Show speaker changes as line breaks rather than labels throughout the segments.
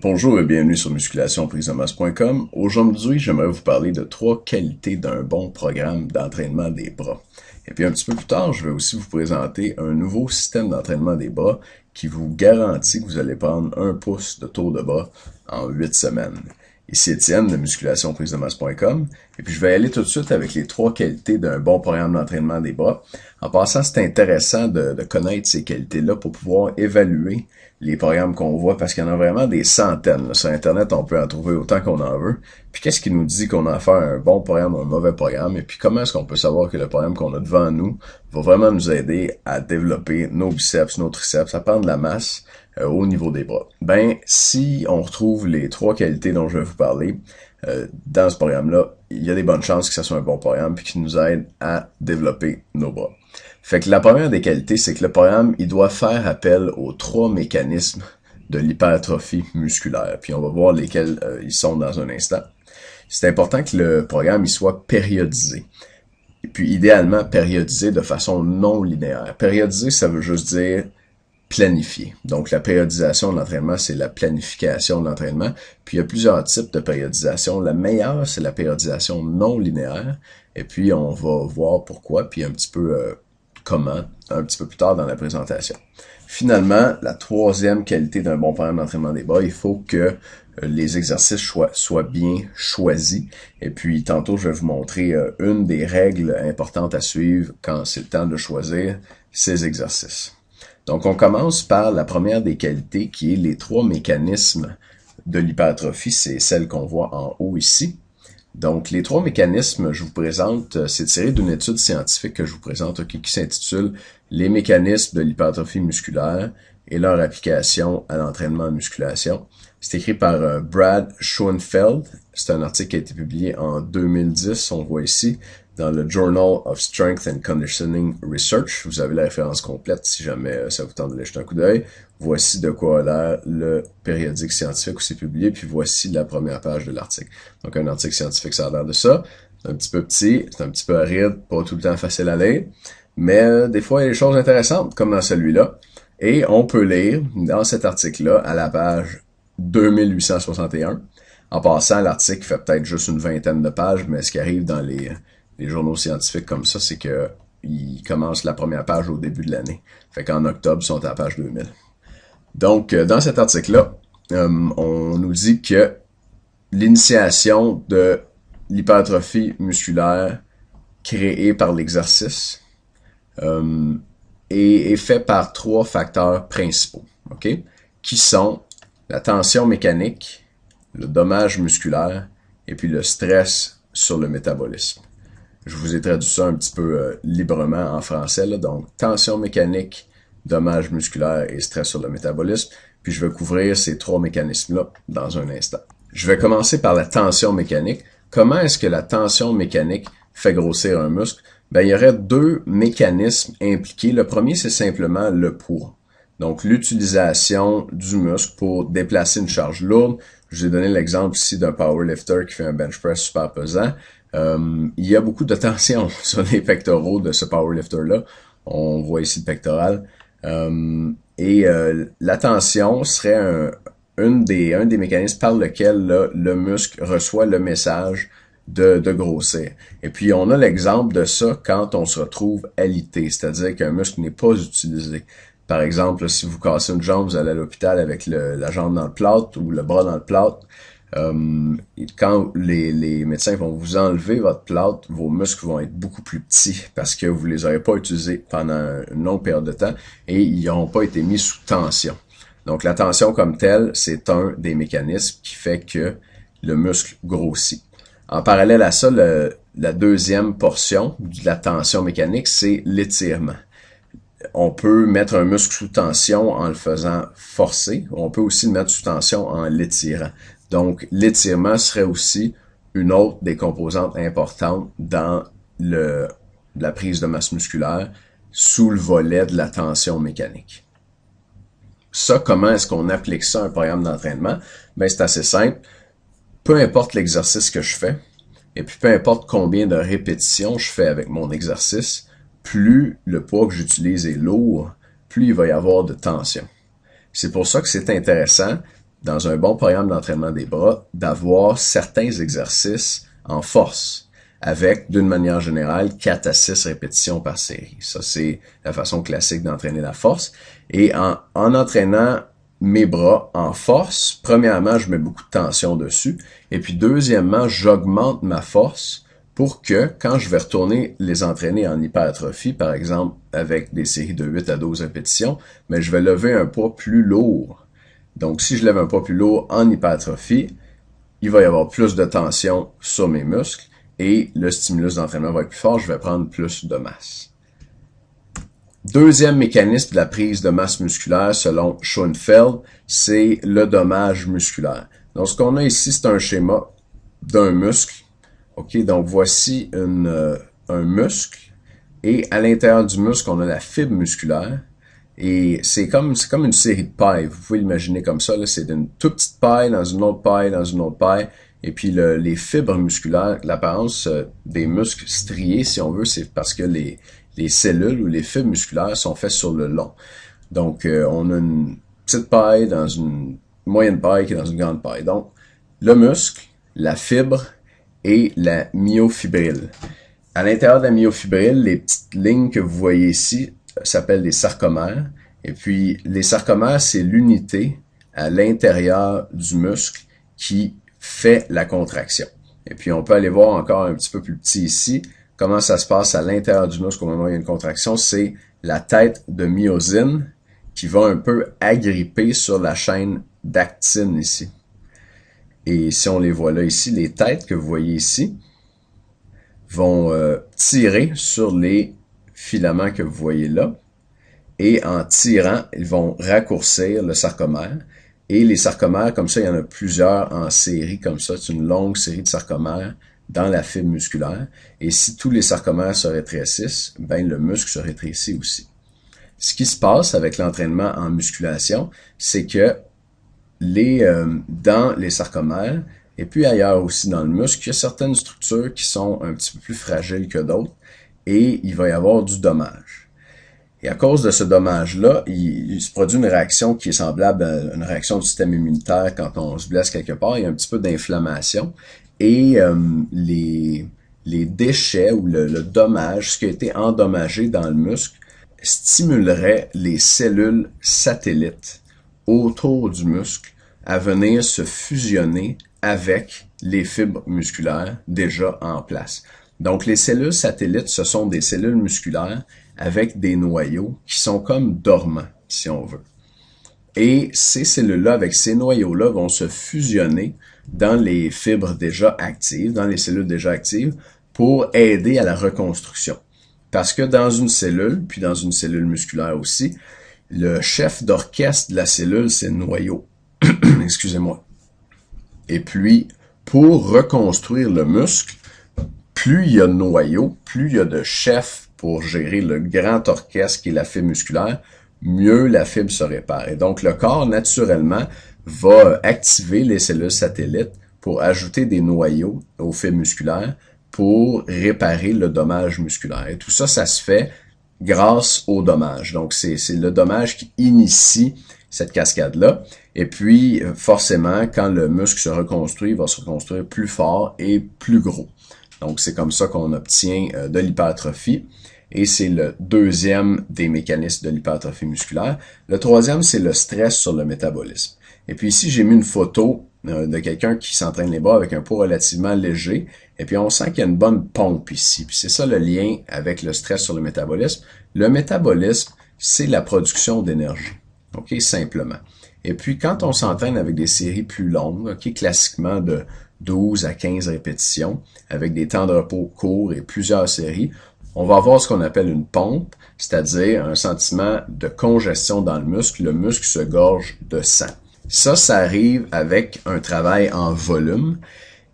Bonjour et bienvenue sur musculationprisedemasse.com. Aujourd'hui, j'aimerais vous parler de 3 qualités d'un bon programme d'entraînement des bras. Et puis un petit peu plus tard, je vais aussi vous présenter un nouveau système d'entraînement des bras qui vous garantit que vous allez prendre 1 pouce de tour de bras en 8 semaines. Ici Étienne de musculationprisedemasse.com et puis je vais aller tout de suite avec les 3 qualités d'un bon programme d'entraînement des bras. En passant, c'est intéressant de connaître ces qualités-là pour pouvoir évaluer les programmes qu'on voit parce qu'il y en a vraiment des centaines. Là. Sur Internet, on peut en trouver autant qu'on en veut. Puis qu'est-ce qui nous dit qu'on a affaire à un bon programme ou un mauvais programme? Et puis comment est-ce qu'on peut savoir que le programme qu'on a devant nous va vraiment nous aider à développer nos biceps, nos triceps, à prendre de la masse au niveau des bras? Ben, si on retrouve les 3 qualités dont je vais vous parler dans ce programme-là, il y a des bonnes chances que ça soit un bon programme puis qu'il nous aide à développer nos bras. Fait que la première des qualités, c'est que le programme, il doit faire appel aux 3 mécanismes de l'hypertrophie musculaire. Puis on va voir lesquels ils sont dans un instant. C'est important que le programme il soit périodisé. Et puis idéalement périodisé de façon non linéaire. Périodisé, ça veut juste dire planifié. Donc la périodisation de l'entraînement, c'est la planification de l'entraînement. Puis il y a plusieurs types de périodisation. La meilleure, c'est la périodisation non linéaire. Et puis on va voir pourquoi, puis un petit peu comment, un petit peu plus tard dans la présentation. Finalement, la 3e qualité d'un bon programme d'entraînement des bras, il faut que les exercices soient bien choisis. Et puis, tantôt, je vais vous montrer une des règles importantes à suivre quand c'est le temps de choisir ces exercices. Donc, on commence par la première des qualités qui est les 3 mécanismes de l'hypertrophie. C'est celle qu'on voit en haut ici. Donc, les 3 mécanismes, je vous présente, c'est tiré d'une étude scientifique que je vous présente, qui s'intitule « Les mécanismes de l'hypertrophie musculaire et leur application à l'entraînement en musculation ». C'est écrit par Brad Schoenfeld. C'est un article qui a été publié en 2010, on voit ici, dans le Journal of Strength and Conditioning Research. Vous avez la référence complète si jamais ça vous tente de jeter un coup d'œil. Voici de quoi a l'air le périodique scientifique où c'est publié, puis voici la première page de l'article. Donc un article scientifique, ça a l'air de ça. C'est un petit peu petit, c'est un petit peu aride, pas tout le temps facile à lire, mais des fois il y a des choses intéressantes, comme dans celui-là. Et on peut lire dans cet article-là, à la page 2861. En passant, l'article fait peut-être juste une vingtaine de pages, mais ce qui arrive dans les journaux scientifiques comme ça, c'est que ils commencent la première page au début de l'année. Fait qu'en octobre, ils sont à la page 2000. Donc, dans cet article-là, on nous dit que l'initiation de l'hypertrophie musculaire créée par l'exercice est fait par 3 facteurs principaux, ok, qui sont la tension mécanique, le dommage musculaire et puis le stress sur le métabolisme. Je vous ai traduit ça un petit peu librement en français, là. Donc, tension mécanique, dommage musculaire et stress sur le métabolisme. Puis je vais couvrir ces 3 mécanismes-là dans un instant. Je vais commencer par la tension mécanique. Comment est-ce que la tension mécanique fait grossir un muscle? Ben, il y aurait 2 mécanismes impliqués. Le premier, c'est simplement le poids. Donc, l'utilisation du muscle pour déplacer une charge lourde. Je vous ai donné l'exemple ici d'un powerlifter qui fait un bench press super pesant. Il y a beaucoup de tension sur les pectoraux de ce powerlifter-là. On voit ici le pectoral. La tension serait un des mécanismes par lequel là, le muscle reçoit le message de grossir. Et puis, on a l'exemple de ça quand on se retrouve alité, c'est-à-dire qu'un muscle n'est pas utilisé. Par exemple, là, si vous cassez une jambe, vous allez à l'hôpital avec la jambe dans le plâtre ou le bras dans le plâtre. Quand les médecins vont vous enlever votre plâtre, vos muscles vont être beaucoup plus petits parce que vous les aurez pas utilisés pendant une longue période de temps et ils n'auront pas été mis sous tension. Donc la tension comme telle, c'est un des mécanismes qui fait que le muscle grossit. En parallèle à ça, la deuxième portion de la tension mécanique, c'est l'étirement. On peut mettre un muscle sous tension en le faisant forcer. On peut aussi le mettre sous tension en l'étirant. Donc, l'étirement serait aussi une autre des composantes importantes dans la prise de masse musculaire sous le volet de la tension mécanique. Ça, comment est-ce qu'on applique ça à un programme d'entraînement? Ben, c'est assez simple. Peu importe l'exercice que je fais, et puis peu importe combien de répétitions je fais avec mon exercice, plus le poids que j'utilise est lourd, plus il va y avoir de tension. C'est pour ça que c'est intéressant dans un bon programme d'entraînement des bras, d'avoir certains exercices en force, avec, d'une manière générale, 4 à 6 répétitions par série. Ça, c'est la façon classique d'entraîner la force. Et en entraînant mes bras en force, premièrement, je mets beaucoup de tension dessus. Et puis, deuxièmement, j'augmente ma force pour que, quand je vais retourner les entraîner en hypertrophie, par exemple, avec des séries de 8 à 12 répétitions, mais je vais lever un poids plus lourd. Donc, si je lève un poids plus lourd en hypertrophie, il va y avoir plus de tension sur mes muscles et le stimulus d'entraînement va être plus fort, je vais prendre plus de masse. Deuxième mécanisme de la prise de masse musculaire, selon Schoenfeld, c'est le dommage musculaire. Donc, ce qu'on a ici, c'est un schéma d'un muscle. OK, donc voici un muscle. Et à l'intérieur du muscle, on a la fibre musculaire. Et c'est comme une série de pailles. Vous pouvez l'imaginer comme ça. C'est une toute petite paille dans une autre paille, dans une autre paille. Et puis les fibres musculaires, l'apparence des muscles striés, si on veut, c'est parce que les cellules ou les fibres musculaires sont faites sur le long. Donc, on a une petite paille dans une moyenne paille qui est dans une grande paille. Donc, le muscle, la fibre et la myofibrille. À l'intérieur de la myofibrille, les petites lignes que vous voyez ici s'appellent des sarcomères. Et puis, les sarcomères, c'est l'unité à l'intérieur du muscle qui fait la contraction. Et puis, on peut aller voir encore un petit peu plus petit ici, comment ça se passe à l'intérieur du muscle au moment où il y a une contraction. C'est la tête de myosine qui va un peu agripper sur la chaîne d'actine ici. Et si on les voit là ici, les têtes que vous voyez ici vont tirer sur les filaments que vous voyez là. Et en tirant, ils vont raccourcir le sarcomère. Et les sarcomères, comme ça, il y en a plusieurs en série, comme ça. C'est une longue série de sarcomères dans la fibre musculaire. Et si tous les sarcomères se rétrécissent, ben le muscle se rétrécit aussi. Ce qui se passe avec l'entraînement en musculation, c'est que dans les sarcomères, et puis ailleurs aussi dans le muscle, il y a certaines structures qui sont un petit peu plus fragiles que d'autres, et il va y avoir du dommage. Et à cause de ce dommage-là, il se produit une réaction qui est semblable à une réaction du système immunitaire quand on se blesse quelque part. Il y a un petit peu d'inflammation. Et les déchets ou le dommage, ce qui a été endommagé dans le muscle, stimulerait les cellules satellites autour du muscle à venir se fusionner avec les fibres musculaires déjà en place. Donc, les cellules satellites, ce sont des cellules musculaires avec des noyaux qui sont comme dormants, si on veut. Et ces cellules-là, avec ces noyaux-là, vont se fusionner dans les fibres déjà actives, dans les cellules déjà actives, pour aider à la reconstruction. Parce que dans une cellule, puis dans une cellule musculaire aussi, le chef d'orchestre de la cellule, c'est le noyau. Excusez-moi. Et puis, pour reconstruire le muscle, plus il y a de noyaux, plus il y a de chefs pour gérer le grand orchestre qui est la fibre musculaire, mieux la fibre se répare. Et donc, le corps, naturellement, va activer les cellules satellites pour ajouter des noyaux aux fibres musculaires pour réparer le dommage musculaire. Et tout ça, ça se fait grâce au dommage. Donc, c'est le dommage qui initie cette cascade-là. Et puis, forcément, quand le muscle se reconstruit, il va se reconstruire plus fort et plus gros. Donc, c'est comme ça qu'on obtient de l'hypertrophie. Et c'est le deuxième des mécanismes de l'hypertrophie musculaire. Le troisième, c'est le stress sur le métabolisme. Et puis ici, j'ai mis une photo de quelqu'un qui s'entraîne les bras avec un poids relativement léger. Et puis on sent qu'il y a une bonne pompe ici. Puis c'est ça le lien avec le stress sur le métabolisme. Le métabolisme, c'est la production d'énergie. OK, simplement. Et puis quand on s'entraîne avec des séries plus longues, OK, classiquement de 12 à 15 répétitions, avec des temps de repos courts et plusieurs séries, on va avoir ce qu'on appelle une pompe, c'est-à-dire un sentiment de congestion dans le muscle se gorge de sang. Ça arrive avec un travail en volume.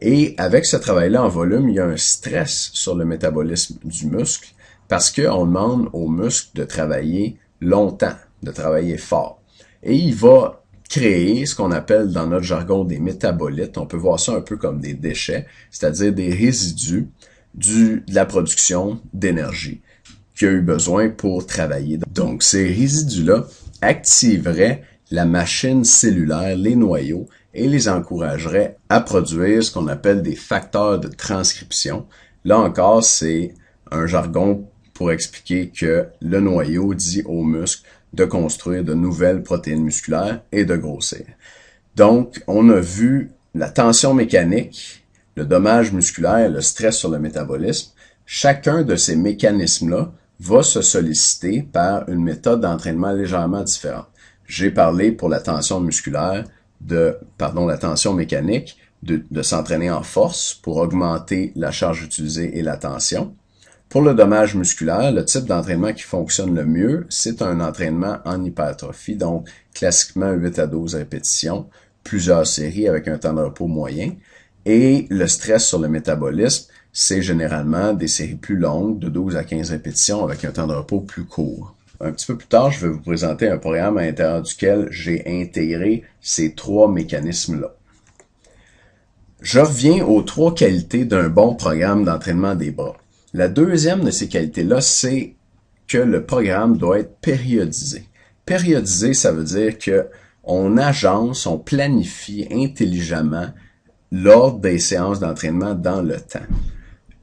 Et avec ce travail-là en volume, il y a un stress sur le métabolisme du muscle parce qu'on demande au muscle de travailler longtemps, de travailler fort. Et il va créer ce qu'on appelle dans notre jargon des métabolites. On peut voir ça un peu comme des déchets, c'est-à-dire des résidus de la production d'énergie qu'il a eu besoin pour travailler. Donc, ces résidus-là activeraient la machine cellulaire, les noyaux, et les encouragerait à produire ce qu'on appelle des facteurs de transcription. Là encore, c'est un jargon pour expliquer que le noyau dit aux muscles de construire de nouvelles protéines musculaires et de grossir. Donc, on a vu la tension mécanique, le dommage musculaire, le stress sur le métabolisme. Chacun de ces mécanismes-là va se solliciter par une méthode d'entraînement légèrement différente. J'ai parlé pour la tension musculaire la tension mécanique, de s'entraîner en force pour augmenter la charge utilisée et la tension. Pour le dommage musculaire, le type d'entraînement qui fonctionne le mieux, c'est un entraînement en hypertrophie, donc classiquement 8 à 12 répétitions, plusieurs séries avec un temps de repos moyen. Et le stress sur le métabolisme, c'est généralement des séries plus longues, de 12 à 15 répétitions avec un temps de repos plus court. Un petit peu plus tard, je vais vous présenter un programme à l'intérieur duquel j'ai intégré ces trois mécanismes-là. Je reviens aux trois qualités d'un bon programme d'entraînement des bras. La deuxième de ces qualités-là, c'est que le programme doit être périodisé. Périodisé, ça veut dire que on agence, on planifie intelligemment l'ordre des séances d'entraînement dans le temps.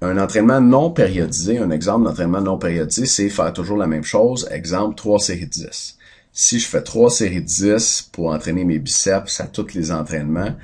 Un entraînement non périodisé, un exemple d'entraînement non périodisé, c'est faire toujours la même chose. Exemple, 3 séries de 10. Si je fais 3 séries de 10 pour entraîner mes biceps à tous les entraînements,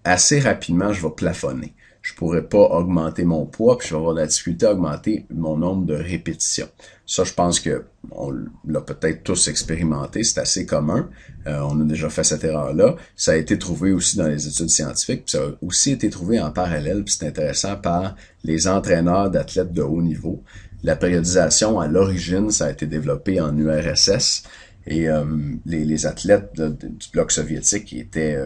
assez rapidement, je vais plafonner. Je pourrais pas augmenter mon poids, puis je vais avoir de la difficulté à augmenter mon nombre de répétitions. Ça, je pense que on l'a peut-être tous expérimenté, c'est assez commun. On a déjà fait cette erreur-là. Ça a été trouvé aussi dans les études scientifiques, puis ça a aussi été trouvé en parallèle, puis c'est intéressant, par les entraîneurs d'athlètes de haut niveau. La périodisation, à l'origine, ça a été développé en URSS, et les athlètes du bloc soviétique qui étaient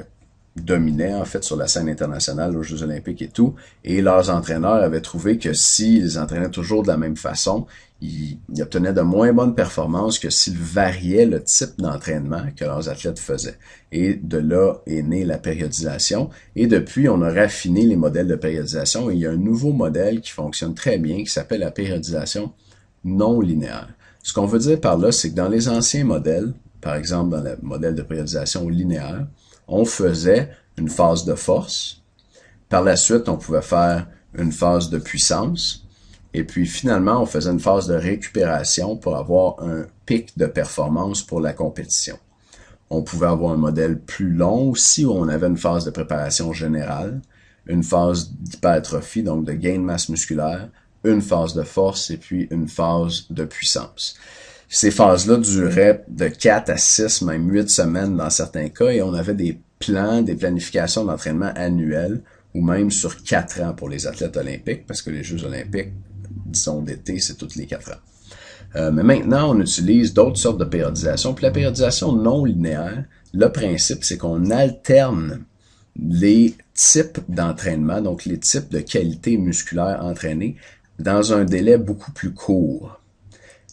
dominaient en fait sur la scène internationale aux Jeux olympiques et tout, et leurs entraîneurs avaient trouvé que s'ils entraînaient toujours de la même façon, ils obtenaient de moins bonnes performances que s'ils variaient le type d'entraînement que leurs athlètes faisaient. Et de là est née la périodisation, et depuis on a raffiné les modèles de périodisation, et il y a un nouveau modèle qui fonctionne très bien qui s'appelle la périodisation non linéaire. Ce qu'on veut dire par là, c'est que dans les anciens modèles, par exemple dans le modèle de périodisation linéaire, on faisait une phase de force. Par la suite, on pouvait faire une phase de puissance. Et puis finalement, on faisait une phase de récupération pour avoir un pic de performance pour la compétition. On pouvait avoir un modèle plus long aussi où on avait une phase de préparation générale, une phase d'hypertrophie, donc de gain de masse musculaire, une phase de force et puis une phase de puissance. Ces phases-là duraient de 4 à 6, même 8 semaines dans certains cas, et on avait des plans, des planifications d'entraînement annuelles, ou même sur 4 ans pour les athlètes olympiques, parce que les Jeux olympiques, disons d'été, c'est tous les 4 ans. Mais maintenant, on utilise d'autres sortes de périodisation. Puis la périodisation non linéaire, le principe, c'est qu'on alterne les types d'entraînement, donc les types de qualités musculaires entraînées, dans un délai beaucoup plus court.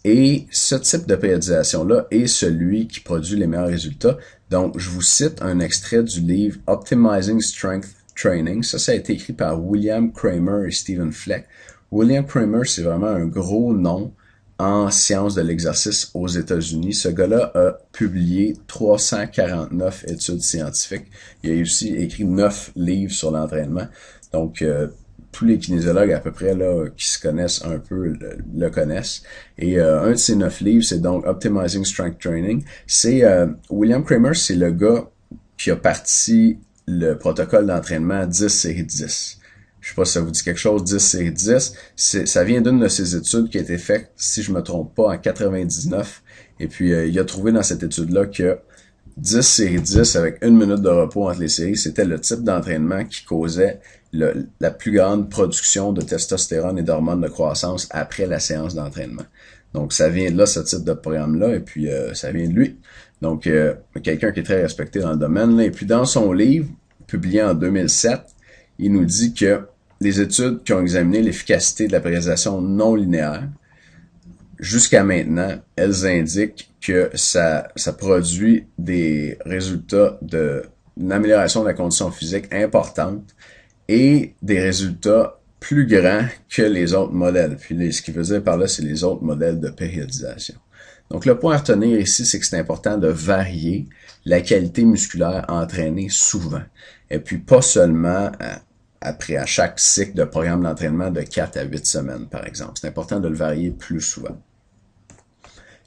Et ce type de périodisation-là est celui qui produit les meilleurs résultats. Donc, je vous cite un extrait du livre Optimizing Strength Training. Ça a été écrit par William Kramer et Stephen Fleck. William Kramer, c'est vraiment un gros nom en sciences de l'exercice aux États-Unis. Ce gars-là a publié 349 études scientifiques. Il a aussi écrit 9 livres sur l'entraînement. Donc, tous les kinésiologues à peu près là qui se connaissent un peu le connaissent. Et un de ces 9 livres, c'est donc Optimizing Strength Training. C'est William Kramer, c'est le gars qui a parti le protocole d'entraînement 10 séries 10. Je sais pas si ça vous dit quelque chose, 10 séries 10. Ça vient d'une de ses études qui a été faite, si je me trompe pas, en 99. Et puis, il a trouvé dans cette étude-là que 10 séries 10 avec 1 minute de repos entre les séries, c'était le type d'entraînement qui causait la plus grande production de testostérone et d'hormones de croissance après la séance d'entraînement. Donc, ça vient de là, ce type de programme-là, et puis ça vient de lui. Donc, quelqu'un qui est très respecté dans le domaine. Là. Et puis, dans son livre, publié en 2007, il nous dit que les études qui ont examiné l'efficacité de la périodisation non linéaire, jusqu'à maintenant, elles indiquent que ça produit des résultats d'une amélioration de la condition physique importante et des résultats plus grands que les autres modèles. Puis ce qui veut dire par là, c'est les autres modèles de périodisation. Donc le point à retenir ici, c'est que c'est important de varier la qualité musculaire entraînée souvent. Et puis pas seulement à chaque cycle de programme d'entraînement de 4 à 8 semaines, par exemple. C'est important de le varier plus souvent.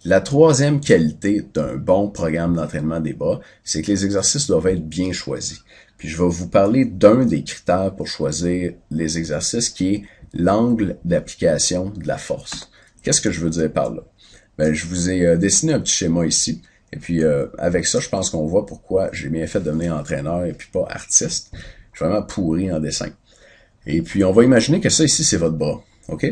La troisième qualité d'un bon programme d'entraînement des bras, c'est que les exercices doivent être bien choisis. Puis je vais vous parler d'un des critères pour choisir les exercices qui est l'angle d'application de la force. Qu'est-ce que je veux dire par là? Ben, je vous ai dessiné un petit schéma ici. Et puis avec ça, je pense qu'on voit pourquoi j'ai bien fait de devenir entraîneur et puis pas artiste. Je suis vraiment pourri en dessin. Et puis on va imaginer que ça ici, c'est votre bras. OK?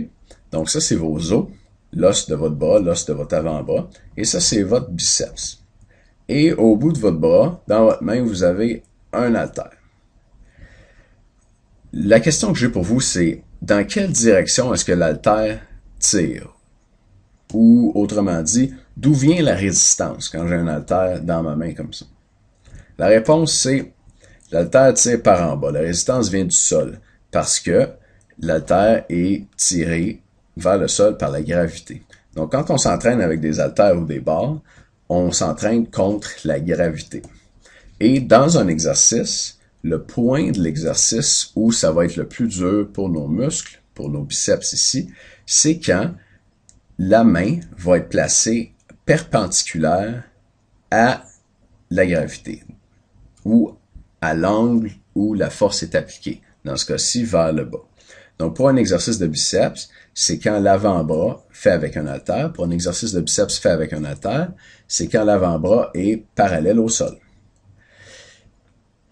Donc ça, c'est vos os, l'os de votre bras, l'os de votre avant-bras. Et ça, c'est votre biceps. Et au bout de votre bras, dans votre main, vous avez un haltère. La question que j'ai pour vous, c'est dans quelle direction est-ce que l'haltère tire? Ou autrement dit, d'où vient la résistance quand j'ai un haltère dans ma main comme ça? La réponse, c'est l'haltère tire par en bas. La résistance vient du sol parce que l'haltère est tiré vers le sol par la gravité. Donc, quand on s'entraîne avec des haltères ou des barres, on s'entraîne contre la gravité. Et dans un exercice, le point de l'exercice où ça va être le plus dur pour nos muscles, pour nos biceps ici, c'est quand la main va être placée perpendiculaire à la gravité ou à l'angle où la force est appliquée, dans ce cas-ci vers le bas. Donc pour un exercice de biceps, c'est quand l'avant-bras fait avec un haltère. Pour un exercice de biceps fait avec un haltère, c'est quand l'avant-bras est parallèle au sol.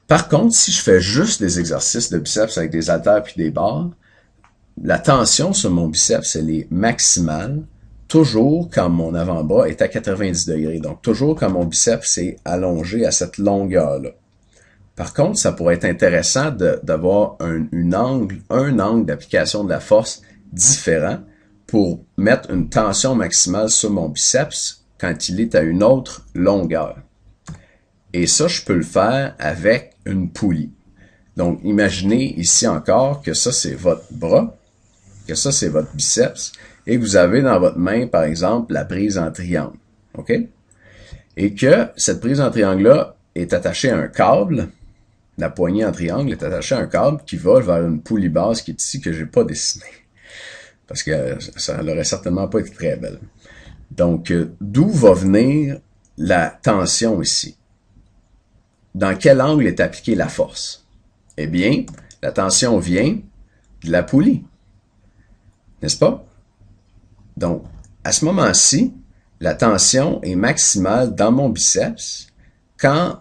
Par contre, si je fais juste des exercices de biceps avec des haltères puis des barres, la tension sur mon biceps, elle est maximale toujours quand mon avant-bras est à 90 degrés. Donc, toujours quand mon biceps est allongé à cette longueur-là. Par contre, ça pourrait être intéressant d'avoir un angle d'application de la force différent pour mettre une tension maximale sur mon biceps quand il est à une autre longueur. Et ça, je peux le faire avec une poulie. Donc, imaginez ici encore que ça, c'est votre bras, que ça, c'est votre biceps, et que vous avez dans votre main, par exemple, la prise en triangle. OK? Et que cette prise en triangle-là est attachée à un câble. La poignée en triangle est attachée à un câble qui va vers une poulie basse qui est ici, que j'ai pas dessinée. Parce que ça n'aurait certainement pas été très belle. Donc, d'où va venir la tension ici? Dans quel angle est appliquée la force? Eh bien, la tension vient de la poulie. N'est-ce pas? Donc, à ce moment-ci, la tension est maximale dans mon biceps quand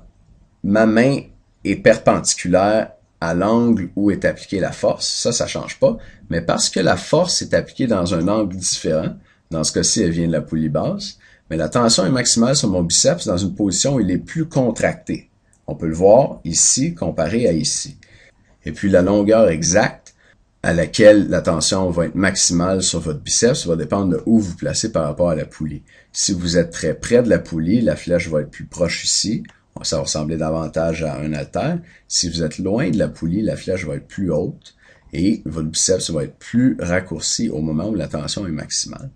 ma main est perpendiculaire à l'angle où est appliquée la force. Ça change pas. Mais parce que la force est appliquée dans un angle différent, dans ce cas-ci, elle vient de la poulie basse, mais la tension est maximale sur mon biceps dans une position où il est plus contracté. On peut le voir ici comparé à ici. Et puis la longueur exacte à laquelle la tension va être maximale sur votre biceps va dépendre de où vous placez par rapport à la poulie. Si vous êtes très près de la poulie, la flèche va être plus proche ici. Ça va ressembler davantage à un haltère. Si vous êtes loin de la poulie, la flèche va être plus haute et votre biceps va être plus raccourci au moment où la tension est maximale.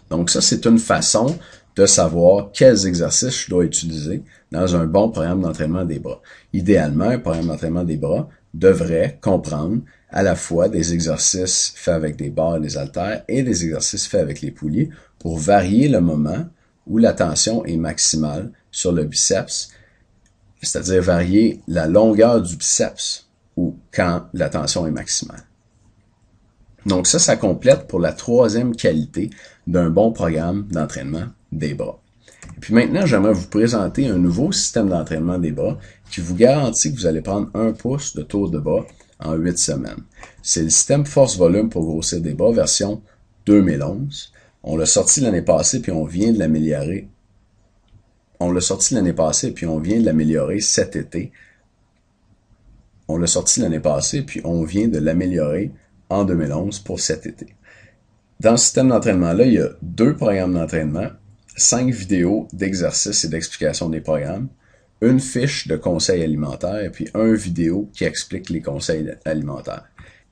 Donc ça, c'est une façon de savoir quels exercices je dois utiliser dans un bon programme d'entraînement des bras. Idéalement, un programme d'entraînement des bras devrait comprendre à la fois des exercices faits avec des barres et des haltères et des exercices faits avec les poulies pour varier le moment où la tension est maximale sur le biceps, c'est-à-dire varier la longueur du biceps ou quand la tension est maximale. Donc ça complète pour la troisième qualité d'un bon programme d'entraînement des bras. Et puis maintenant, j'aimerais vous présenter un nouveau système d'entraînement des bras qui vous garantit que vous allez prendre 1 pouce de tour de bras en 8 semaines. C'est le système force-volume pour grossir des bras version 2011. On l'a sorti l'année passée puis on vient de l'améliorer. On l'a sorti l'année passée puis on vient de l'améliorer cet été. On l'a sorti l'année passée puis on vient de l'améliorer en 2011 pour cet été. Dans ce système d'entraînement-là, il y a 2 programmes d'entraînement, 5 vidéos d'exercices et d'explication des programmes, une fiche de conseils alimentaires et puis un vidéo qui explique les conseils alimentaires.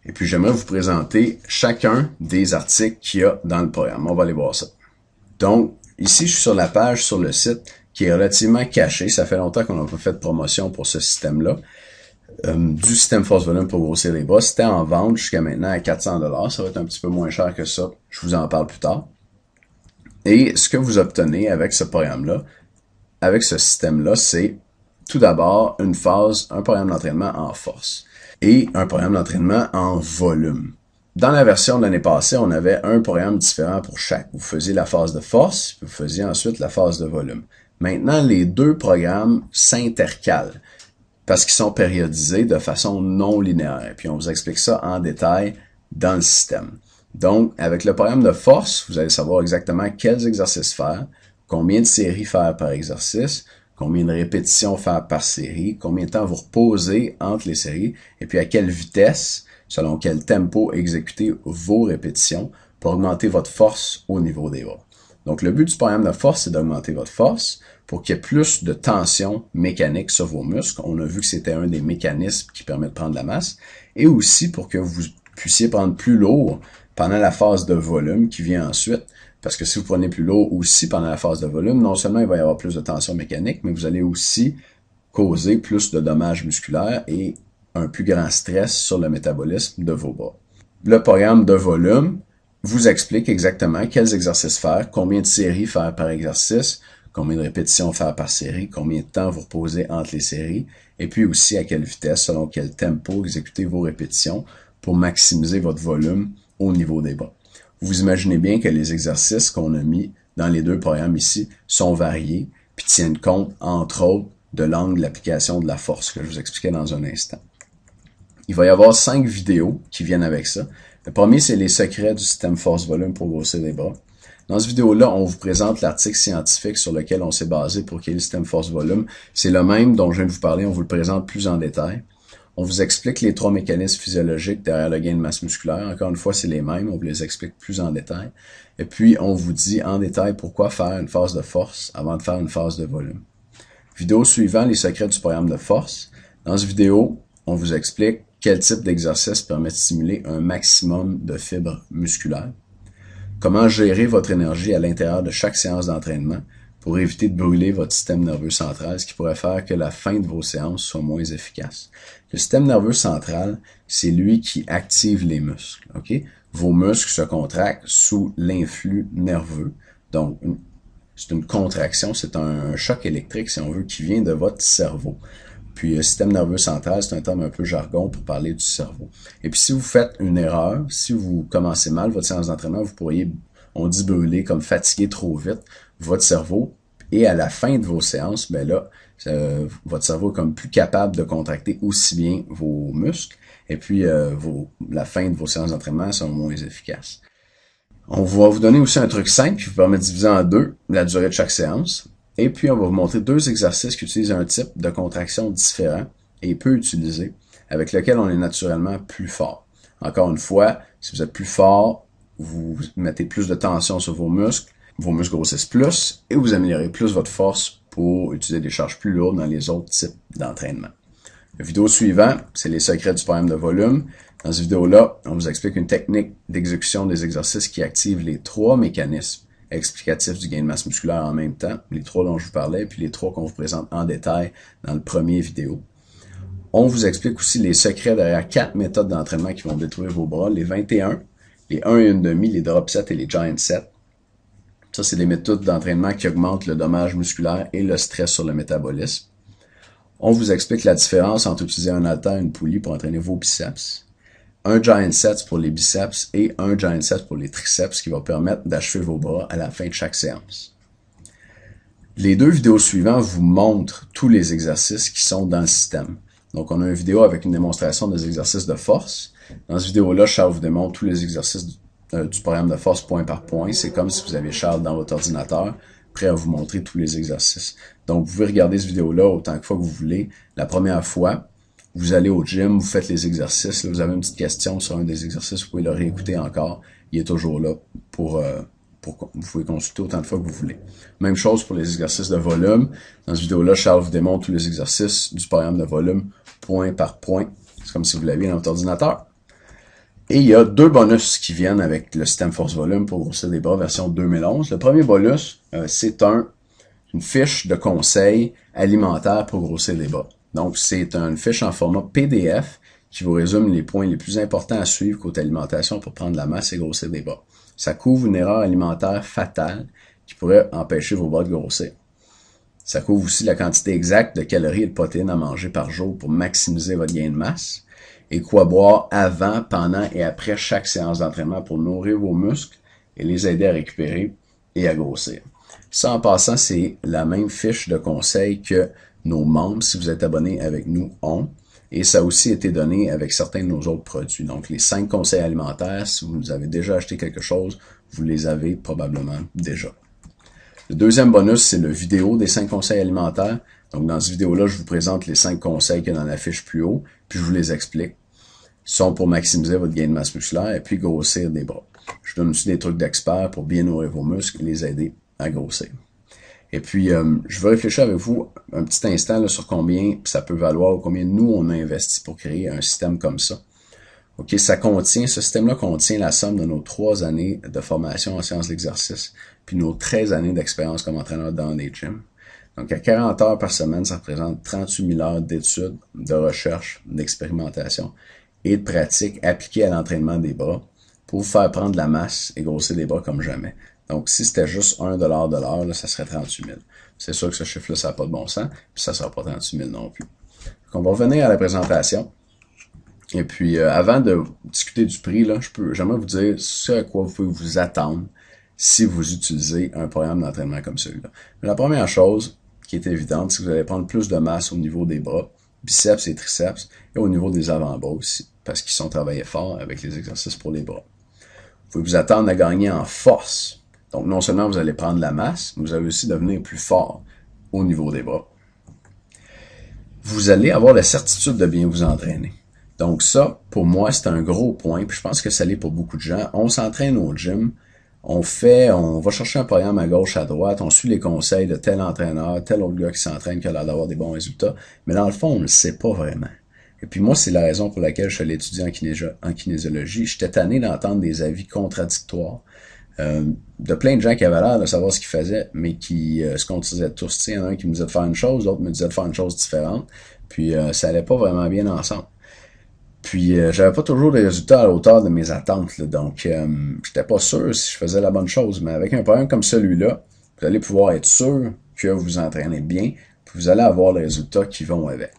Et puis j'aimerais vous présenter chacun des articles qu'il y a dans le programme. On va aller voir ça. Donc, Ici, je suis sur la page sur le site qui est relativement cachée. Ça fait longtemps qu'on n'a pas fait de promotion pour ce système-là. Du système force volume pour grossir les bras. C'était en vente jusqu'à maintenant à 400$. Ça va être un petit peu moins cher que ça. Je vous en parle plus tard. Et ce que vous obtenez avec ce programme-là, avec ce système-là, c'est tout d'abord un programme d'entraînement en force et un programme d'entraînement en volume. Dans la version de l'année passée, on avait un programme différent pour chaque. Vous faisiez la phase de force, puis vous faisiez ensuite la phase de volume. Maintenant, les deux programmes s'intercalent parce qu'ils sont périodisés de façon non linéaire. Et puis, on vous explique ça en détail dans le système. Donc, avec le programme de force, vous allez savoir exactement quels exercices faire, combien de séries faire par exercice, combien de répétitions faire par série, combien de temps vous reposez entre les séries, et puis à quelle vitesse, selon quel tempo exécuter vos répétitions pour augmenter votre force au niveau des bras. Donc, le but du programme de force, c'est d'augmenter votre force pour qu'il y ait plus de tension mécanique sur vos muscles. On a vu que c'était un des mécanismes qui permet de prendre de la masse, et aussi pour que vous puissiez prendre plus lourd pendant la phase de volume qui vient ensuite. Parce que si vous prenez plus lourd aussi pendant la phase de volume, non seulement il va y avoir plus de tension mécanique, mais vous allez aussi causer plus de dommages musculaires et un plus grand stress sur le métabolisme de vos bras. Le programme de volume vous explique exactement quels exercices faire, combien de séries faire par exercice, combien de répétitions faire par série, combien de temps vous reposez entre les séries, et puis aussi à quelle vitesse, selon quel tempo exécuter vos répétitions pour maximiser votre volume au niveau des bras. Vous imaginez bien que les exercices qu'on a mis dans les deux programmes ici sont variés, puis tiennent compte, entre autres, de l'angle d'application de la force que je vous expliquais dans un instant. Il va y avoir 5 vidéos qui viennent avec ça. Le premier, c'est les secrets du système force-volume pour grossir les bras. Dans cette vidéo-là, on vous présente l'article scientifique sur lequel on s'est basé pour créer le système force-volume. C'est le même dont je viens de vous parler, on vous le présente plus en détail. On vous explique les 3 mécanismes physiologiques derrière le gain de masse musculaire. Encore une fois, c'est les mêmes, on vous les explique plus en détail. Et puis, on vous dit en détail pourquoi faire une phase de force avant de faire une phase de volume. Vidéo suivante, les secrets du programme de force. Dans cette vidéo, on vous explique quel type d'exercice permet de stimuler un maximum de fibres musculaires. Comment gérer votre énergie à l'intérieur de chaque séance d'entraînement pour éviter de brûler votre système nerveux central, ce qui pourrait faire que la fin de vos séances soit moins efficace. Le système nerveux central, c'est lui qui active les muscles. Okay? Vos muscles se contractent sous l'influx nerveux. Donc, c'est une contraction, c'est un choc électrique, si on veut, qui vient de votre cerveau. Puis, le système nerveux central, c'est un terme un peu jargon pour parler du cerveau. Et puis, si vous faites une erreur, si vous commencez mal votre séance d'entraînement, vous pourriez, on dit brûler, comme fatiguer trop vite votre cerveau. Et à la fin de vos séances, ben là, votre cerveau est comme plus capable de contracter aussi bien vos muscles. Et puis, la fin de vos séances d'entraînement sont moins efficaces. On va vous donner aussi un truc simple qui vous permet de diviser en 2 la durée de chaque séance. Et puis, on va vous montrer 2 exercices qui utilisent un type de contraction différent et peu utilisé, avec lequel on est naturellement plus fort. Encore une fois, si vous êtes plus fort, vous mettez plus de tension sur vos muscles grossissent plus et vous améliorez plus votre force pour utiliser des charges plus lourdes dans les autres types d'entraînement. La vidéo suivante, c'est les secrets du programme de volume. Dans cette vidéo-là, on vous explique une technique d'exécution des exercices qui active les 3 mécanismes explicatifs du gain de masse musculaire en même temps, les 3 dont je vous parlais, puis les 3 qu'on vous présente en détail dans le premier vidéo. On vous explique aussi les secrets derrière 4 méthodes d'entraînement qui vont détruire vos bras, les 21, les 1 et 1/2, les drop sets et les giant sets. Ça, c'est des méthodes d'entraînement qui augmentent le dommage musculaire et le stress sur le métabolisme. On vous explique la différence entre utiliser un haltère et une poulie pour entraîner vos biceps, un giant set pour les biceps et un giant set pour les triceps qui va permettre d'achever vos bras à la fin de chaque séance. Les 2 vidéos suivantes vous montrent tous les exercices qui sont dans le système. Donc, on a une vidéo avec une démonstration des exercices de force. Dans cette vidéo-là, Charles vous démontre tous les exercices du programme de force point par point. C'est comme si vous avez Charles dans votre ordinateur, prêt à vous montrer tous les exercices. Donc, vous pouvez regarder cette vidéo-là autant de fois que vous voulez. La première fois, vous allez au gym, vous faites les exercices. Là, vous avez une petite question sur un des exercices, vous pouvez le réécouter encore. Il est toujours là pour vous pouvez consulter autant de fois que vous voulez. Même chose pour les exercices de volume. Dans cette vidéo-là, Charles vous démontre tous les exercices du programme de volume point par point. C'est comme si vous l'aviez dans votre ordinateur. Et il y a deux bonus qui viennent avec le système Force Volume pour grossir des bras version 2011. Le premier bonus, c'est une fiche de conseils alimentaires pour grossir des bras. Donc, c'est une fiche en format PDF qui vous résume les points les plus importants à suivre côté alimentation pour prendre de la masse et grossir des bras. Ça couvre une erreur alimentaire fatale qui pourrait empêcher vos bras de grossir. Ça couvre aussi la quantité exacte de calories et de protéines à manger par jour pour maximiser votre gain de masse et quoi boire avant, pendant et après chaque séance d'entraînement pour nourrir vos muscles et les aider à récupérer et à grossir. Ça, en passant, c'est la même fiche de conseils que nos membres, si vous êtes abonné avec nous, ont. Et ça a aussi été donné avec certains de nos autres produits. Donc, les 5 conseils alimentaires, si vous avez déjà acheté quelque chose, vous les avez probablement déjà. Le deuxième bonus, c'est le vidéo des 5 conseils alimentaires. Donc, dans cette vidéo-là, je vous présente les 5 conseils qu'il y a dans la fiche plus haut, puis je vous les explique. Ils sont pour maximiser votre gain de masse musculaire et puis grossir des bras. Je donne aussi des trucs d'experts pour bien nourrir vos muscles et les aider à grossir. Et puis, je vais réfléchir avec vous un petit instant là, sur combien ça peut valoir, combien nous on a investi pour créer un système comme ça. OK, ce système-là contient la somme de nos 3 années de formation en sciences de l'exercice, puis nos 13 années d'expérience comme entraîneur dans des gyms. Donc, à 40 heures par semaine, ça représente 38 000 heures d'études, de recherche, d'expérimentation et de pratique appliquées à l'entraînement des bras pour vous faire prendre de la masse et grossir des bras comme jamais. Donc, si c'était juste 1$ de l'heure, là, ça serait 38 000. C'est sûr que ce chiffre-là, ça n'a pas de bon sens, puis ça ne sera pas 38 000 non plus. Donc, on va revenir à la présentation. Et puis, avant de discuter du prix, là, j'aimerais vous dire ce à quoi vous pouvez vous attendre si vous utilisez un programme d'entraînement comme celui-là. La première chose qui est évidente, c'est que vous allez prendre plus de masse au niveau des bras, biceps et triceps, et au niveau des avant-bras aussi, parce qu'ils sont travaillés fort avec les exercices pour les bras. Vous pouvez vous attendre à gagner en force. Donc, non seulement vous allez prendre la masse, mais vous allez aussi devenir plus fort au niveau des bras. Vous allez avoir la certitude de bien vous entraîner. Donc ça, pour moi, c'est un gros point, puis je pense que ça l'est pour beaucoup de gens. On s'entraîne au gym, on va chercher un programme à gauche, à droite, on suit les conseils de tel entraîneur, tel autre gars qui s'entraîne, qui a l'air d'avoir des bons résultats, mais dans le fond, on ne le sait pas vraiment. Et puis moi, c'est la raison pour laquelle je suis allé étudier en kinésiologie. J'étais tanné d'entendre des avis contradictoires de plein de gens qui avaient l'air de savoir ce qu'ils faisaient, mais qui se contredisaient tous. Il y en a un qui me disait de faire une chose, l'autre me disait de faire une chose différente, puis ça allait pas vraiment bien ensemble. Puis j'avais pas toujours des résultats à la hauteur de mes attentes, là, donc j'étais pas sûr si je faisais la bonne chose. Mais avec un programme comme celui-là, vous allez pouvoir être sûr que vous vous entraînez bien, puis vous allez avoir les résultats qui vont avec.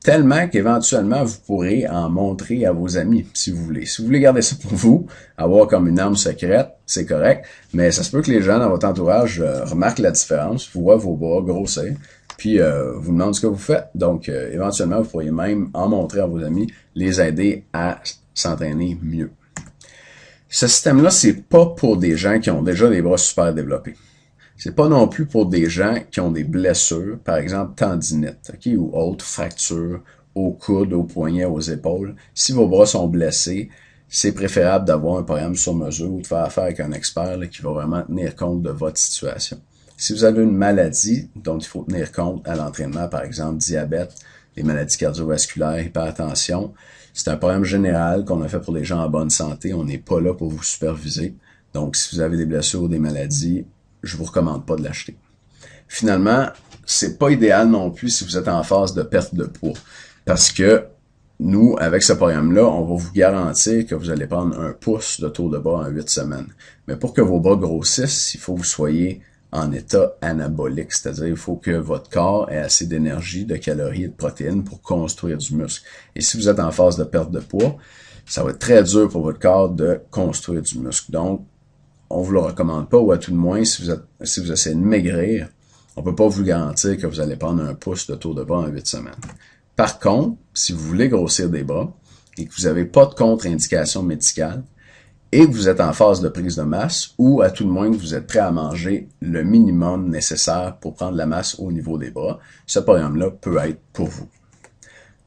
Tellement qu'éventuellement, vous pourrez en montrer à vos amis, si vous voulez. Si vous voulez garder ça pour vous, avoir comme une arme secrète, c'est correct, mais ça se peut que les gens dans votre entourage remarquent la différence, voient vos bras grossir, puis vous demandent ce que vous faites. Donc, éventuellement, vous pourriez même en montrer à vos amis, les aider à s'entraîner mieux. Ce système-là, c'est pas pour des gens qui ont déjà des bras super développés. C'est pas non plus pour des gens qui ont des blessures, par exemple tendinite, okay, ou autres fractures au coude, au poignet, aux épaules. Si vos bras sont blessés, c'est préférable d'avoir un programme sur mesure ou de faire affaire avec un expert là, qui va vraiment tenir compte de votre situation. Si vous avez une maladie dont il faut tenir compte à l'entraînement, par exemple diabète, les maladies cardiovasculaires, hypertension, c'est un programme général qu'on a fait pour les gens en bonne santé. On n'est pas là pour vous superviser. Donc, si vous avez des blessures ou des maladies, je vous recommande pas de l'acheter. Finalement, c'est pas idéal non plus si vous êtes en phase de perte de poids. Parce que nous, avec ce programme-là, on va vous garantir que vous allez prendre 1 pouce de tour de bras en 8 semaines. Mais pour que vos bras grossissent, il faut que vous soyez en état anabolique, c'est-à-dire il faut que votre corps ait assez d'énergie, de calories et de protéines pour construire du muscle. Et si vous êtes en phase de perte de poids, ça va être très dur pour votre corps de construire du muscle. Donc, on vous le recommande pas, ou à tout de moins, si vous essayez de maigrir, on peut pas vous garantir que vous allez prendre 1 pouce de tour de bras en 8 semaines. Par contre, si vous voulez grossir des bras et que vous n'avez pas de contre-indication médicale et que vous êtes en phase de prise de masse, ou à tout de moins que vous êtes prêt à manger le minimum nécessaire pour prendre la masse au niveau des bras, ce programme-là peut être pour vous.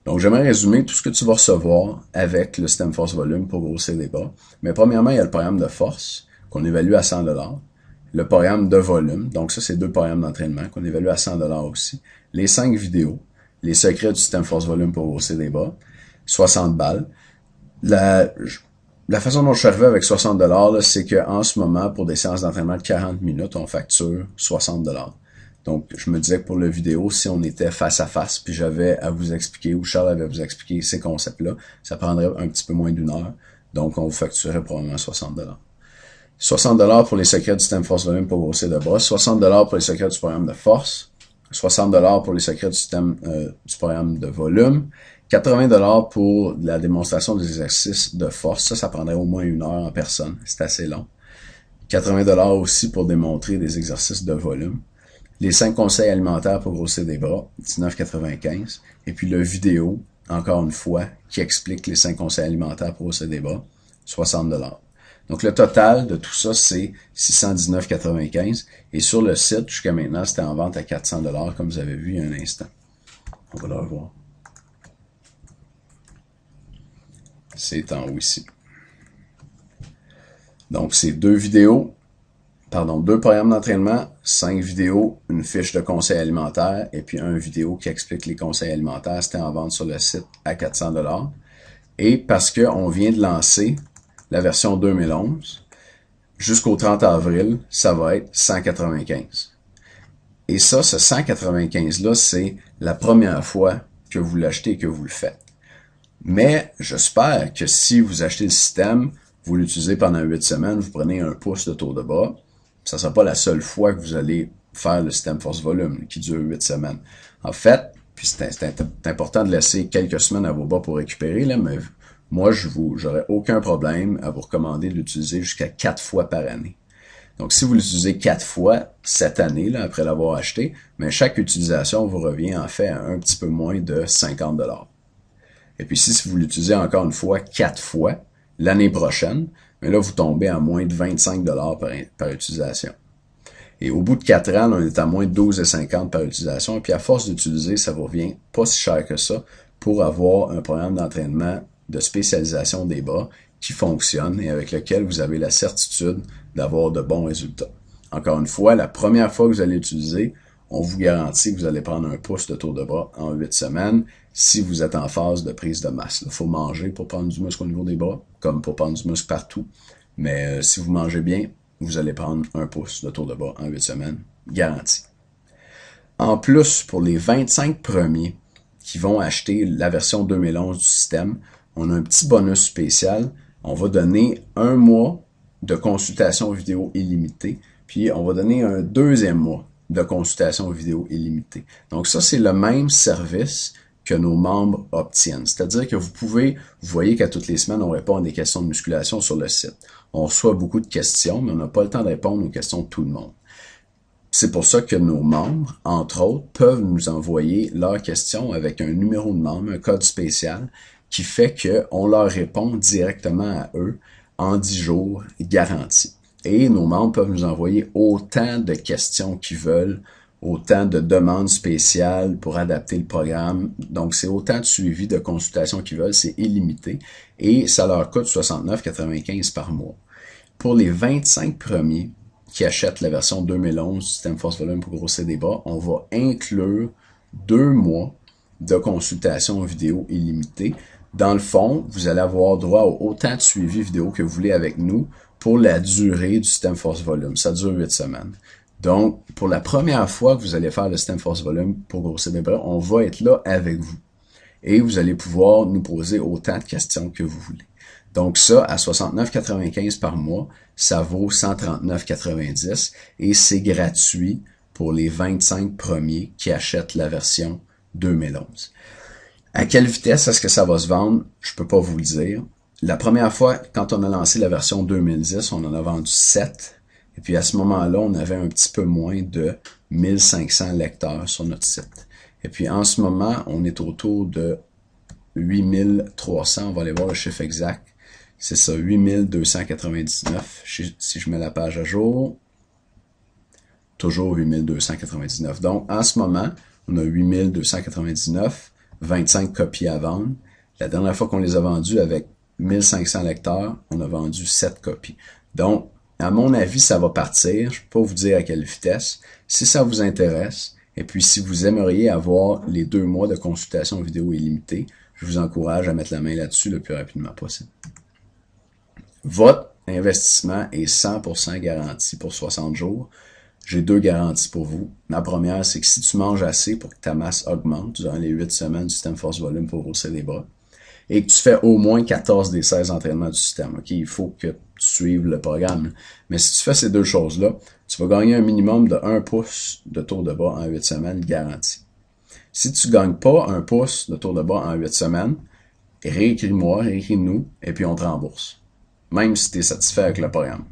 Donc, j'aimerais résumer tout ce que tu vas recevoir avec le système Force Volume pour grossir des bras. Mais premièrement, il y a le programme de force qu'on évalue à 100$. Le programme de volume, donc ça, c'est 2 programmes d'entraînement qu'on évalue à 100$ aussi. Les 5 vidéos, les secrets du système Force Volume pour grossir des bras, 60 balles. la façon dont je suis arrivé avec 60$, là, c'est qu'en ce moment, pour des séances d'entraînement de 40 minutes, on facture 60$. Donc, je me disais que pour la vidéo, si on était face à face, puis j'avais à vous expliquer, ou Charles avait à vous expliquer ces concepts-là, ça prendrait un petit peu moins d'1 heure. Donc, on vous facturerait probablement 60$. 60$ pour les secrets du système force volume pour grossir de bras, 60$ pour les secrets du programme de force, 60$ pour les secrets du système du programme de volume, 80$ pour la démonstration des exercices de force. Ça prendrait au moins 1 heure en personne. C'est assez long. 80$ aussi pour démontrer des exercices de volume. Les 5 conseils alimentaires pour grossir des bras, 19,95. Et puis le vidéo, encore une fois, qui explique les 5 conseils alimentaires pour grossir des bras, 60$. Donc le total de tout ça, c'est 619,95. Et sur le site, jusqu'à maintenant, c'était en vente à 400$, comme vous avez vu il y a un instant. On va le revoir. C'est en haut ici. Donc c'est 2 programmes d'entraînement, 5 vidéos, une fiche de conseils alimentaires et puis un vidéo qui explique les conseils alimentaires. C'était en vente sur le site à 400$. Et parce qu'on vient de lancer la version 2011, jusqu'au 30 avril, ça va être 195. Et ça, ce 195-là, c'est la première fois que vous l'achetez et que vous le faites. Mais j'espère que si vous achetez le système, vous l'utilisez pendant 8 semaines, vous prenez un pouce de tour de bras, ça ne sera pas la seule fois que vous allez faire le système force-volume qui dure 8 semaines. En fait, puis c'est important de laisser quelques semaines à vos bras pour récupérer, là, mais moi, j'aurais aucun problème à vous recommander de l'utiliser jusqu'à 4 fois par année. Donc, si vous l'utilisez 4 fois cette année, là, après l'avoir acheté, mais chaque utilisation vous revient en fait à un petit peu moins de 50$. Et puis, si vous l'utilisez encore une fois 4 fois l'année prochaine, mais là, vous tombez à moins de 25$ par utilisation. Et au bout de 4 ans, là, on est à moins de 12,50$ par utilisation. Et puis, à force d'utiliser, ça vous revient pas si cher que ça pour avoir un programme d'entraînement de spécialisation des bras qui fonctionne et avec lequel vous avez la certitude d'avoir de bons résultats. Encore une fois, la première fois que vous allez l'utiliser, on vous garantit que vous allez prendre un pouce de tour de bras en 8 semaines si vous êtes en phase de prise de masse. Il faut manger pour prendre du muscle au niveau des bras, comme pour prendre du muscle partout. Mais si vous mangez bien, vous allez prendre un pouce de tour de bras en 8 semaines, garanti. En plus, pour les 25 premiers qui vont acheter la version 2011 du système, on a un petit bonus spécial. On va donner 1 mois de consultation vidéo illimitée, puis on va donner un 2e mois de consultation vidéo illimitée. Donc ça, c'est le même service que nos membres obtiennent. C'est-à-dire que vous voyez qu'à toutes les semaines, on répond à des questions de musculation sur le site. On reçoit beaucoup de questions, mais on n'a pas le temps de répondre aux questions de tout le monde. C'est pour ça que nos membres, entre autres, peuvent nous envoyer leurs questions avec un numéro de membre, un code spécial, qui fait qu'on leur répond directement à eux en 10 jours garantis. Et nos membres peuvent nous envoyer autant de questions qu'ils veulent, autant de demandes spéciales pour adapter le programme. Donc, c'est autant de suivi, de consultations qu'ils veulent, c'est illimité. Et ça leur coûte 69,95 par mois. Pour les 25 premiers qui achètent la version 2011 du système force volume pour grossir des bras, on va inclure 2 mois de consultation vidéo illimitée. Dans le fond, vous allez avoir droit à autant de suivi vidéo que vous voulez avec nous pour la durée du système force volume. Ça dure 8 semaines. Donc, pour la première fois que vous allez faire le système force volume pour grossir des bras, on va être là avec vous. Et vous allez pouvoir nous poser autant de questions que vous voulez. Donc ça, à 69,95 par mois, ça vaut 139,90 et c'est gratuit pour les 25 premiers qui achètent la version 2011. À quelle vitesse est-ce que ça va se vendre? Je peux pas vous le dire. La première fois, quand on a lancé la version 2010, on en a vendu 7. Et puis à ce moment-là, on avait un petit peu moins de 1500 lecteurs sur notre site. Et puis en ce moment, on est autour de 8300. On va aller voir le chiffre exact. C'est ça, 8299. Si je mets la page à jour, toujours 8299. Donc en ce moment, on a 8299, 25 copies à vendre. La dernière fois qu'on les a vendus avec 1500 lecteurs, on a vendu 7 copies. Donc, à mon avis, ça va partir. Je ne peux pas vous dire à quelle vitesse. Si ça vous intéresse, et puis si vous aimeriez avoir les 2 mois de consultation vidéo illimitée, je vous encourage à mettre la main là-dessus le plus rapidement possible. Votre investissement est 100% garanti pour 60 jours. J'ai 2 garanties pour vous. La première, c'est que si tu manges assez pour que ta masse augmente durant les 8 semaines du système force-volume pour grossir les bras, et que tu fais au moins 14 des 16 entraînements du système, ok? Il faut que tu suives le programme. Mais si tu fais ces deux choses-là, tu vas gagner un minimum de 1 pouce de tour de bras en 8 semaines garanti. Si tu gagnes pas 1 pouce de tour de bras en 8 semaines, réécris-moi, réécris-nous, et puis on te rembourse. Même si tu es satisfait avec le programme.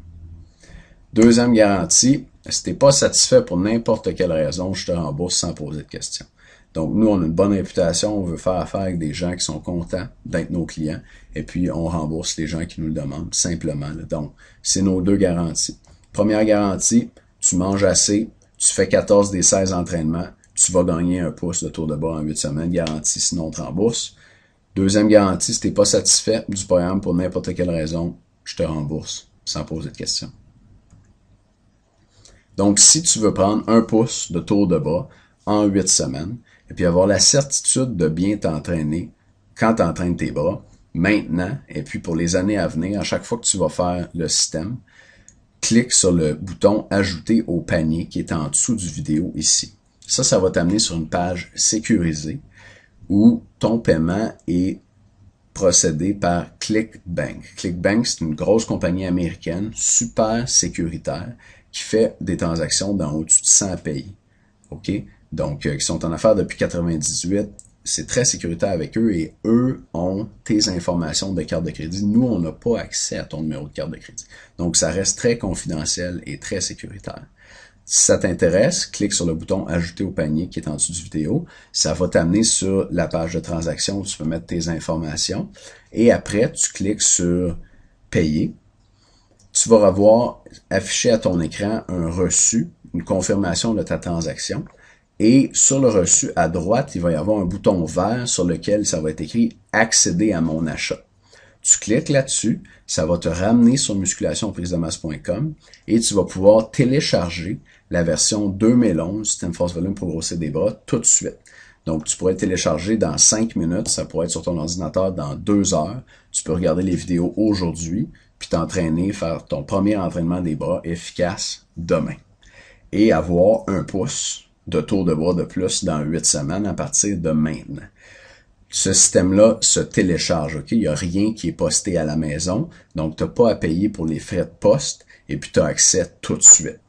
Deuxième garantie, si tu n'es pas satisfait pour n'importe quelle raison, je te rembourse sans poser de questions. Donc, nous, on a une bonne réputation, on veut faire affaire avec des gens qui sont contents d'être nos clients, et puis on rembourse les gens qui nous le demandent, simplement. Donc, c'est nos 2 garanties. Première garantie, tu manges assez, tu fais 14 des 16 entraînements, tu vas gagner 1 pouce de tour de bras en 8 semaines, garantie, sinon on te rembourse. Deuxième garantie, si tu n'es pas satisfait du programme pour n'importe quelle raison, je te rembourse, sans poser de questions. Donc, si tu veux prendre 1 pouce de tour de bras en 8 semaines, et puis avoir la certitude de bien t'entraîner quand tu entraînes tes bras, maintenant, et puis pour les années à venir, à chaque fois que tu vas faire le système, clique sur le bouton « Ajouter au panier » qui est en dessous du vidéo ici. Ça va t'amener sur une page sécurisée où ton paiement est procédé par ClickBank. ClickBank, c'est une grosse compagnie américaine, super sécuritaire, qui fait des transactions dans au-dessus de 100 pays. OK? Donc, qui sont en affaires depuis 98. C'est très sécuritaire avec eux et eux ont tes informations de carte de crédit. Nous, on n'a pas accès à ton numéro de carte de crédit. Donc, ça reste très confidentiel et très sécuritaire. Si ça t'intéresse, clique sur le bouton « Ajouter au panier » qui est en dessous du vidéo. Ça va t'amener sur la page de transaction où tu peux mettre tes informations. Et après, tu cliques sur « Payer ». Tu vas avoir affiché à ton écran un reçu, une confirmation de ta transaction. Et sur le reçu, à droite, il va y avoir un bouton vert sur lequel ça va être écrit « Accéder à mon achat ». Tu cliques là-dessus, ça va te ramener sur musculationprisemasse.com et tu vas pouvoir télécharger la version 2011 Système Force Volume pour grossir des bras tout de suite. Donc, tu pourrais télécharger dans 5 minutes, ça pourrait être sur ton ordinateur dans 2 heures. Tu peux regarder les vidéos aujourd'hui, puis t'entraîner, faire ton premier entraînement des bras efficace demain. Et avoir 1 pouce de tour de bras de plus dans 8 semaines à partir de maintenant. Ce système-là se télécharge, ok? Il n'y a rien qui est posté à la maison, donc tu n'as pas à payer pour les frais de poste, et puis tu as accès tout de suite.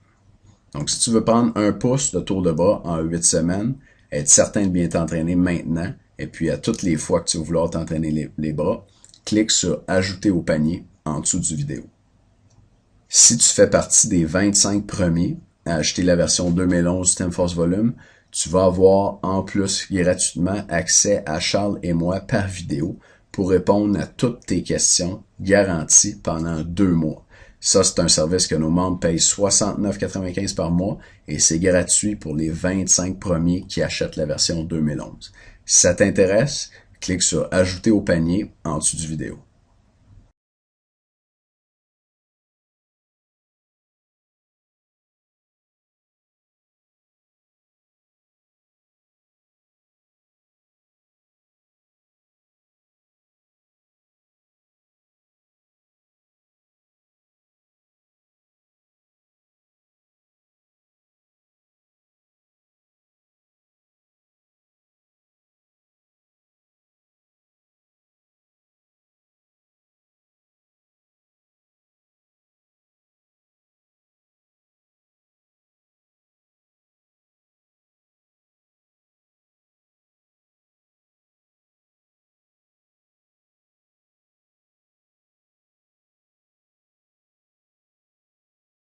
Donc, si tu veux prendre 1 pouce de tour de bras en 8 semaines, être certain de bien t'entraîner maintenant, et puis à toutes les fois que tu vas vouloir t'entraîner les bras, clique sur « Ajouter au panier » en dessous du vidéo. Si tu fais partie des 25 premiers à acheter la version 2011 Système Force Volume, tu vas avoir en plus gratuitement accès à Charles et moi par vidéo pour répondre à toutes tes questions garanties pendant 2 mois. Ça, c'est un service que nos membres payent 69,95 par mois et c'est gratuit pour les 25 premiers qui achètent la version 2011. Si ça t'intéresse, clique sur « Ajouter au panier » en dessous du vidéo.